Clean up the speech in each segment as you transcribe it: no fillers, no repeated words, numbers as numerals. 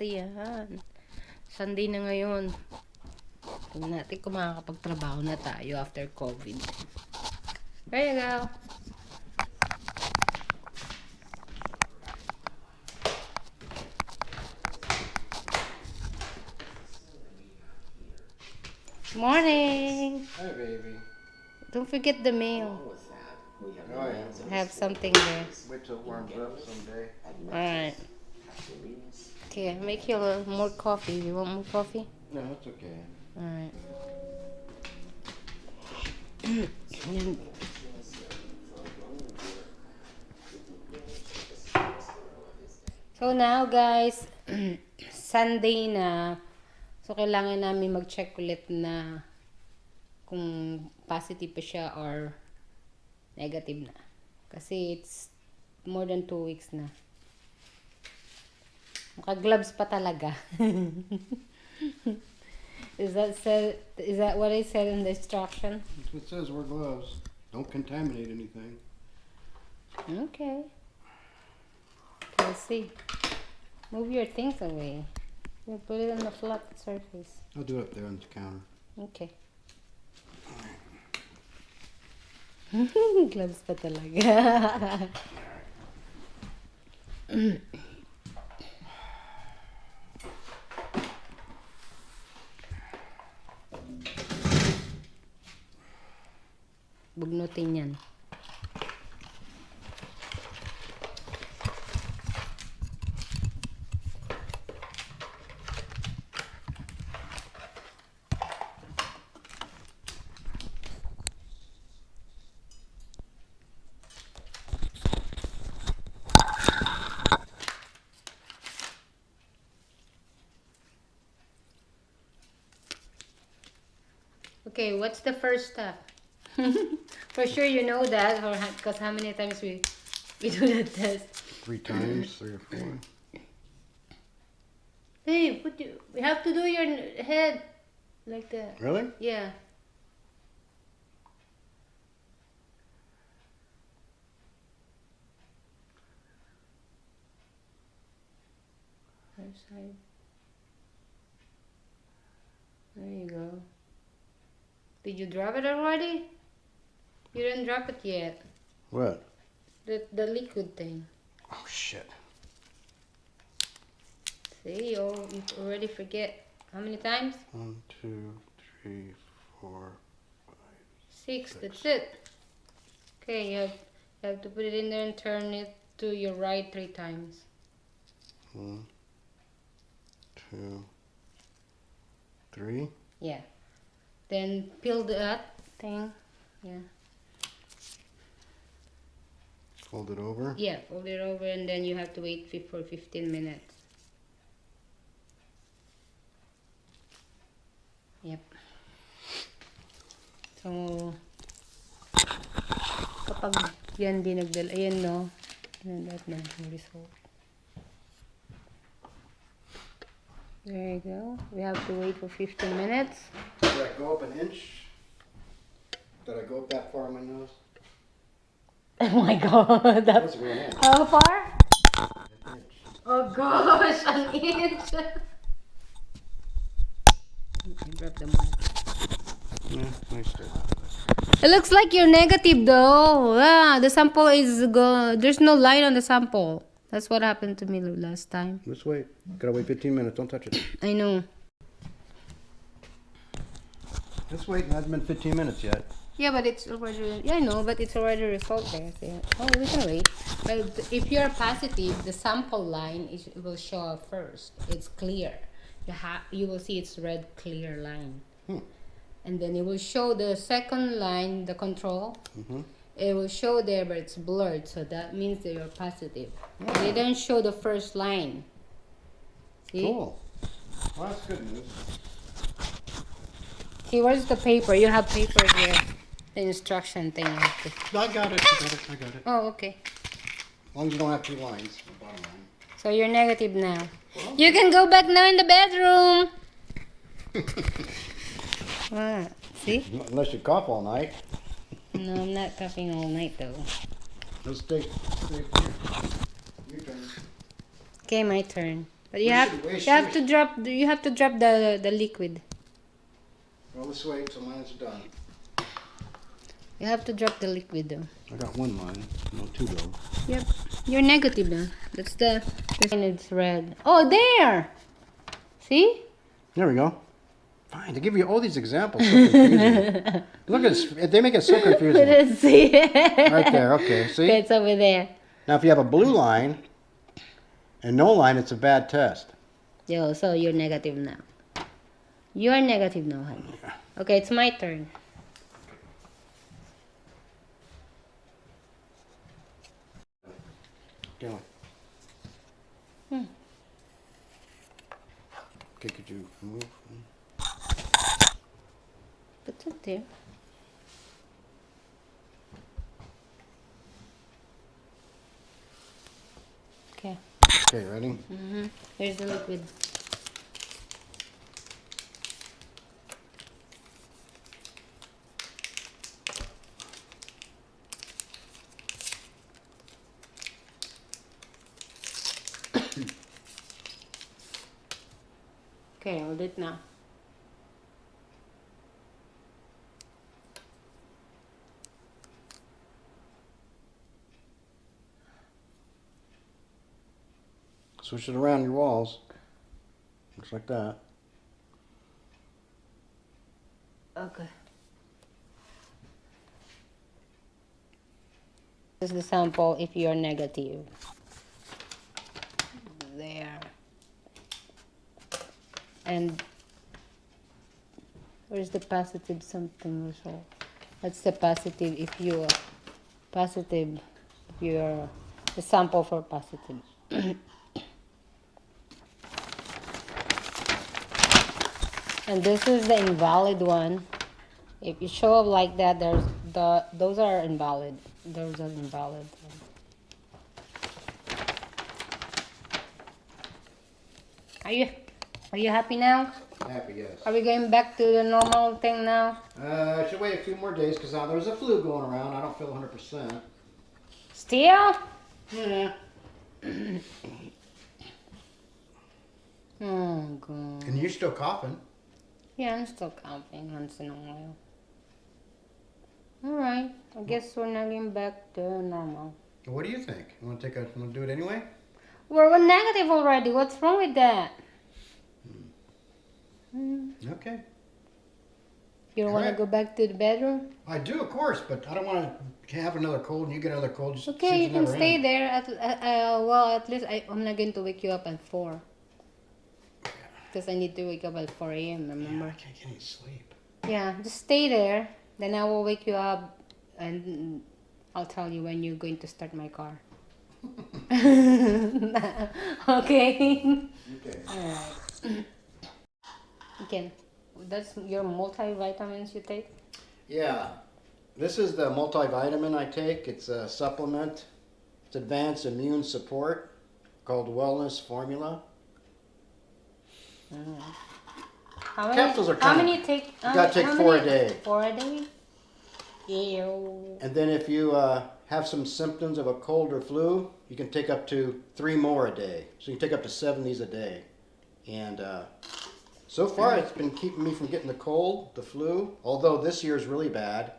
natin yan. Sunday na ngayon. Tingnan natin kung makakapagtrabaho na tayo after COVID. There you go. Morning. Hi, baby. Don't forget the mail. Oh, yeah. I have something there. Wait till it warms up someday. Alright. Okay, make you a little more coffee. You want more coffee? No, it's okay. Alright. So now guys, Sunday na. So kailangan namin mag-check ulit na kung positive pa siya or negative na. Kasi it's more than 2 weeks na. Naka-gloves pa talaga. Is that what it said in the instruction? It says wear gloves. Don't contaminate anything. Okay. Let's see. Move your things away. You put it on the flat surface. I'll do it up there on the counter. Okay. Gloves pa talaga. Bugnutin yan. Okay, what's the first step? For sure you know that, or because how many times we do that test? 3 times, 3 or 4. Hey, we have to do your head like that. Really? Yeah. Other side. There you go. Did you drop it already? You didn't drop it yet. What? The liquid thing. Oh, shit. See, you already forget. How many times? 1, 2, 3, 4, 5. 6. That's it. Okay, you have to put it in there and turn it to your right 3 times. 1, 2, 3. Yeah. Then peel that thing. Yeah. Fold it over. Yeah, fold it over and then you have to wait for 15 minutes. Yep. So, kapag yan di nagdala, ayan no, that na yung result. There you go. We have to wait for 15 minutes. Did I go up an inch? Did I go up that far on my nose? Oh my god, that's Going in. how far? An inch. Oh gosh, an inch. I dropped the mic. Yeah, nice. It looks like you're negative though. Ah, the sample is there's no line on the sample. That's what happened to me last time. Just wait. Gotta wait 15 minutes. Don't touch it. I know. Just wait. It hasn't been 15 minutes yet. Yeah, but it's already. Yeah, I know, but it's already result there. So, oh, we can wait. But if you're positive, the sample line will show up first. It's clear. You will see it's red clear line. And then it will show the second line, the control. It will show there, but it's blurred, so that means that you're positive. They don't show the first line. See? Cool. Well, that's good news. See, where's the paper? You have paper here. The instruction thing. I got it. I got it. Oh, okay. As long as you don't have 2 lines. The bottom line. So you're negative now. You can go back now in the bedroom. What? See? Unless you cough all night. No, I'm not coughing all night though. Let's stay here. Your turn. Okay, my turn. But you have to drop the liquid. Well, let's wait till mine's done. You have to drop the liquid though. I got one line, no two though. Yep. You're negative now. That's the and it's red. Oh, there. See? There we go. Fine, they give you all these examples. So confusing. Look at this. They make it so confusing. Let's see. Right there. Okay. See? Okay, it's over there. Now, if you have a blue line and no line, it's a bad test. Yo, so you're negative now. You are negative now, honey. Okay, it's my turn. Go. Hmm. Okay, could you move? Put it there. Okay. Okay, ready? Here's the liquid. Okay, hold it now. Switch it around your walls. Looks like that. Okay. This is the sample if you're negative. There. And where's the positive something result? That's the positive if you are positive, if you're the sample for positive. And this is the invalid one. If you show up like that, there's those are invalid. Those are invalid. Are you happy now? Happy, yes. Are we going back to the normal thing now? I should wait a few more days because now there's a flu going around. I don't feel 100%. Still? Yeah. Oh god. And you're still coughing. Yeah, I'm still coughing once in a while. Alright, I guess we're not getting back to normal. What do you think? You want to do it anyway? We're negative already. What's wrong with that? Okay. You don't want to Alright. go back to the bedroom? I do, of course, but I don't want to have another cold and you get another cold. Just Okay, seems you to can never stay end. there. At least I'm not going to wake you up at 4. Because I need to wake up at 4 a.m., remember? I can't get any sleep. Yeah, just stay there. Then I will wake you up and I'll tell you when you're going to start my car. Okay? Okay. Alright. Okay. That's your multivitamins you take? Yeah. This is the multivitamin I take. It's a supplement. It's advanced immune support called Wellness Formula. Capsules are How kinda- many take? You gotta take 4 a day. 4 a day? Ew. And then if you have some symptoms of a cold or flu, you can take up to 3 more a day. So you can take up to 7 of these a day. And so far it's been keeping me from getting the cold, the flu. Although this year is really bad.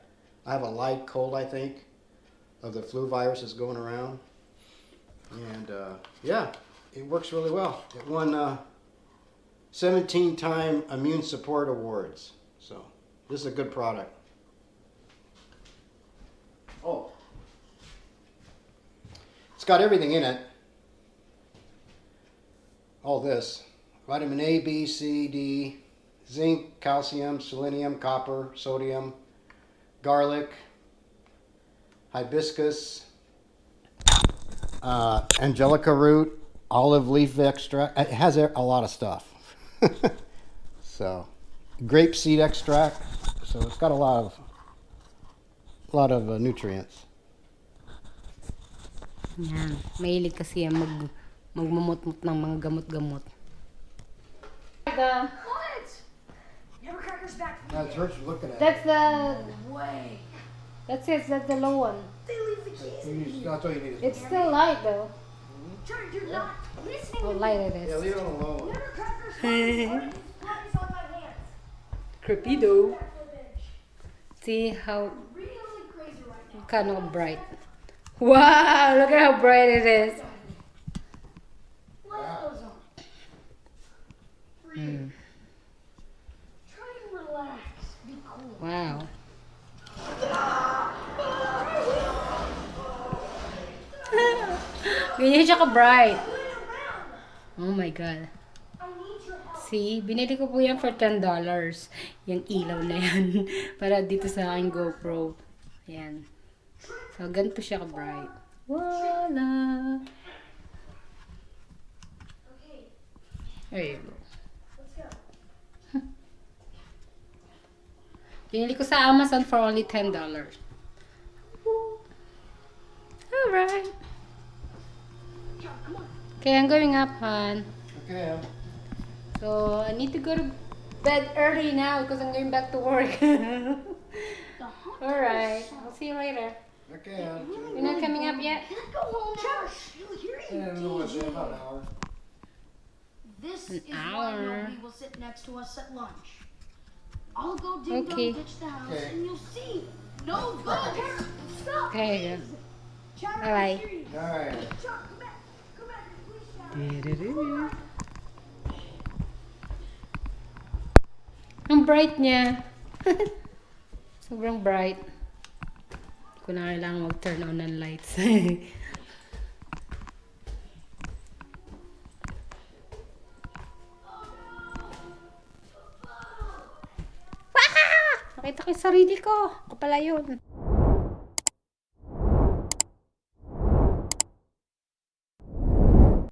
I have a light cold, I think, of the flu virus that's going around. And yeah, it works really well. It won 17-time Immune Support Awards. So this is a good product. Oh. It's got everything in it. All this. Vitamin A, B, C, D, zinc, calcium, selenium, copper, sodium, garlic, hibiscus, angelica root, olive leaf extract. It has a lot of stuff. So, grape seed extract. So it's got a lot of nutrients. Yan. Mahilig kasi yan magmumot-mot ng mga gamot-gamot. What? You have a crackers back from That's what you're looking at. That's the... way. That's it. That's the low one. They leave the keys in here. That's all you need. It's still light though. Charlie, you're not listening How to light me. it Yeah, is. leave it alone. Firecrackers blood is on my hands. Creepy though. Backflip edge. See how Really crazy right now. kind of bright. Wow, look at how bright it is. Light goes on. Breathe. Try and relax. Be cool. Wow. Ganyan siya ka-bright. Oh my God. I need your help. See, binili ko po yan for $10. Yung ilaw na yan. Para dito sa aking GoPro. Ayan. So, ganito siya ka-bright. Voila! Okay, There you go. let's go. Binili ko sa Amazon for only $10. Alright. John, come on. Okay, I'm going up, hon. Okay. So, I need to go to bed early now because I'm going back to work. The hump. Alright. I'll see you later. Okay. You're not coming up yet? Can't go home now. You'll hear Yeah, you. no, it's about an hour. This An is why hour. nobody will sit next to us at lunch. I'll go dig Okay. dong ditch the house Okay. and you'll see. No, go. Stop. There you go. Chad, Bye-bye. All right. Chuck, come back. Come back and please, Chad. Ang bright niya. Sobrang bright. Ko na kailangan mag-turn on ng lights. Nakita ko yung sarili ko. Ako pala yun.